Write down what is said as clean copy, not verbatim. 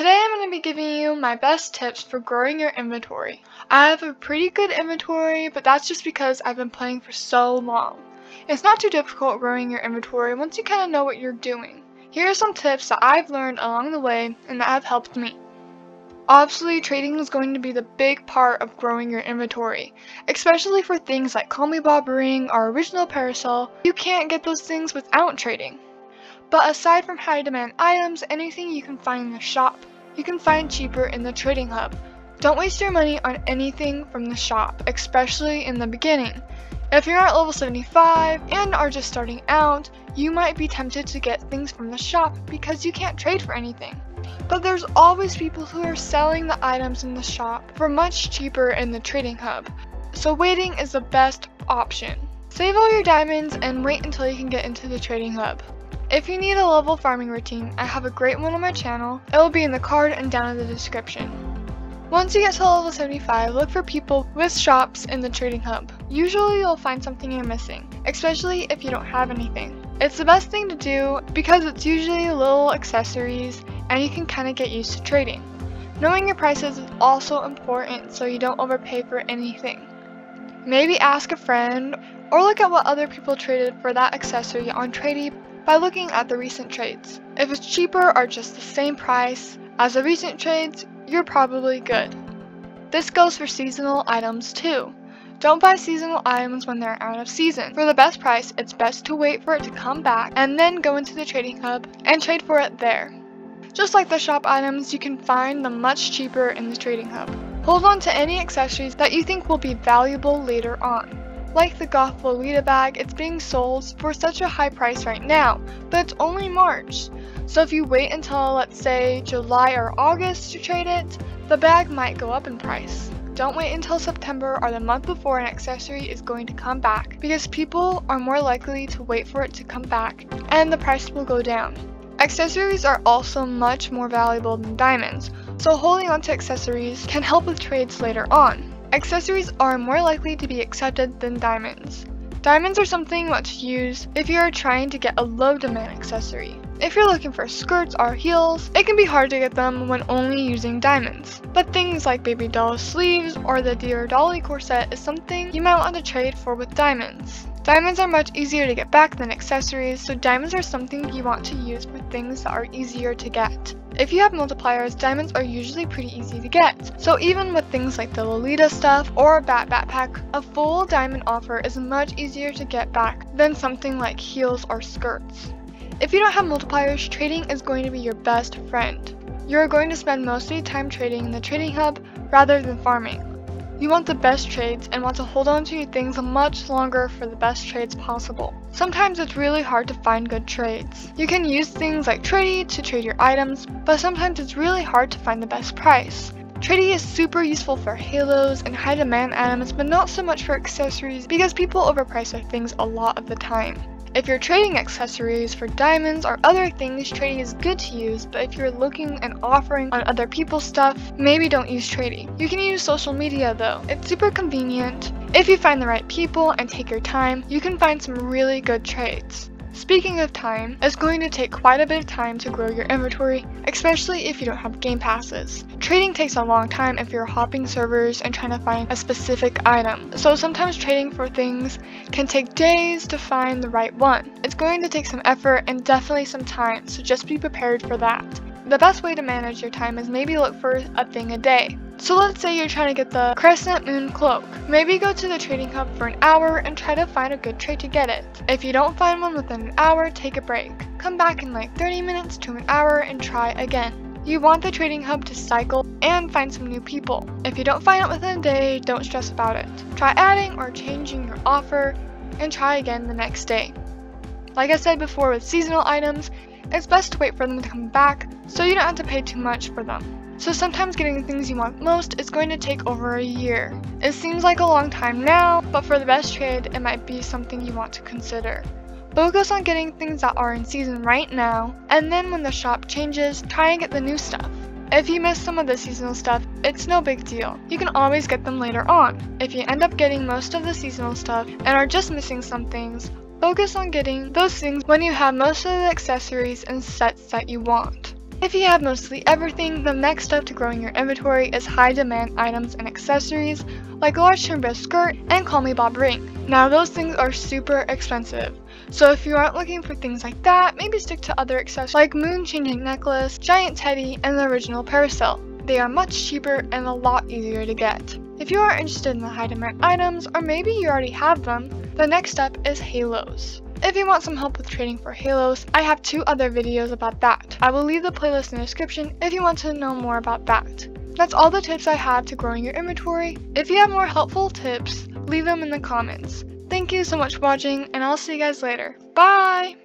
Today I'm going to be giving you my best tips for growing your inventory. I have a pretty good inventory, but that's just because I've been playing for so long. It's not too difficult growing your inventory once you kind of know what you're doing. Here are some tips that I've learned along the way and that have helped me. Obviously, trading is going to be the big part of growing your inventory, especially for things like Call Me Bob Ring or Original Parasol. You can't get those things without trading. But aside from high demand items, anything you can find in the shop, you can find cheaper in the trading hub. Don't waste your money on anything from the shop, especially in the beginning. If you're at level 75 and are just starting out, you might be tempted to get things from the shop because you can't trade for anything. But there's always people who are selling the items in the shop for much cheaper in the trading hub, so waiting is the best option. Save all your diamonds and wait until you can get into the trading hub. If you need a level farming routine, I have a great one on my channel. It will be in the card and down in the description. Once you get to level 75, look for people with shops in the trading hub. Usually you'll find something you're missing, especially if you don't have anything. It's the best thing to do because it's usually little accessories and you can kind of get used to trading. Knowing your prices is also important so you don't overpay for anything. Maybe ask a friend or look at what other people traded for that accessory on Tradie by looking at the recent trades. If it's cheaper or just the same price as the recent trades, you're probably good. This goes for seasonal items too. Don't buy seasonal items when they're out of season. For the best price, it's best to wait for it to come back and then go into the trading hub and trade for it there. Just like the shop items, you can find them much cheaper in the trading hub. Hold on to any accessories that you think will be valuable later on. Like the Goth Lolita bag, it's being sold for such a high price right now, but it's only March. So if you wait until, let's say, July or August to trade it, the bag might go up in price. Don't wait until September or the month before an accessory is going to come back, because people are more likely to wait for it to come back and the price will go down. Accessories are also much more valuable than diamonds, so holding on to accessories can help with trades later on. Accessories are more likely to be accepted than diamonds. Diamonds are something what to use if you are trying to get a low demand accessory. If you're looking for skirts or heels, it can be hard to get them when only using diamonds. But things like baby doll sleeves or the Dear Dolly corset is something you might want to trade for with diamonds. Diamonds are much easier to get back than accessories, so diamonds are something you want to use for things that are easier to get. If you have multipliers, diamonds are usually pretty easy to get. So even with things like the Lolita stuff or a backpack, a full diamond offer is much easier to get back than something like heels or skirts. If you don't have multipliers, trading is going to be your best friend. You are going to spend most of your time trading in the trading hub rather than farming. You want the best trades and want to hold on to your things much longer for the best trades possible. Sometimes it's really hard to find good trades. You can use things like Tradie to trade your items, but sometimes it's really hard to find the best price. Tradie is super useful for halos and high demand items, but not so much for accessories because people overprice their things a lot of the time. If you're trading accessories for diamonds or other things, Tradie is good to use, but if you're looking and offering on other people's stuff, maybe don't use Tradie. You can use social media though. It's super convenient. If you find the right people and take your time, you can find some really good trades. Speaking of time, it's going to take quite a bit of time to grow your inventory, especially if you don't have game passes. Trading takes a long time if you're hopping servers and trying to find a specific item, so sometimes trading for things can take days to find the right one. It's going to take some effort and definitely some time, so just be prepared for that. The best way to manage your time is maybe look for a thing a day. So let's say you're trying to get the Crescent Moon Cloak. Maybe go to the trading hub for an hour and try to find a good trade to get it. If you don't find one within an hour, take a break. Come back in like 30 minutes to an hour and try again. You want the trading hub to cycle and find some new people. If you don't find it within a day, don't stress about it. Try adding or changing your offer and try again the next day. Like I said before with seasonal items, it's best to wait for them to come back so you don't have to pay too much for them. So sometimes getting the things you want most is going to take over a year. It seems like a long time now, but for the best trade, it might be something you want to consider. Focus on getting things that are in season right now, and then when the shop changes, try and get the new stuff. If you miss some of the seasonal stuff, it's no big deal. You can always get them later on. If you end up getting most of the seasonal stuff and are just missing some things, focus on getting those things when you have most of the accessories and sets that you want. If you have mostly everything, the next step to growing your inventory is high demand items and accessories like a large turned skirt and Call Me Bob ring. Now those things are super expensive, so if you aren't looking for things like that, maybe stick to other accessories like moon changing necklace, giant teddy, and the original parasail. They are much cheaper and a lot easier to get. If you are interested in the high demand items, or maybe you already have them, the next step is halos. If you want some help with trading for halos, I have 2 other videos about that. I will leave the playlist in the description if you want to know more about that. That's all the tips I have to growing your inventory. If you have more helpful tips, leave them in the comments. Thank you so much for watching, and I'll see you guys later. Bye!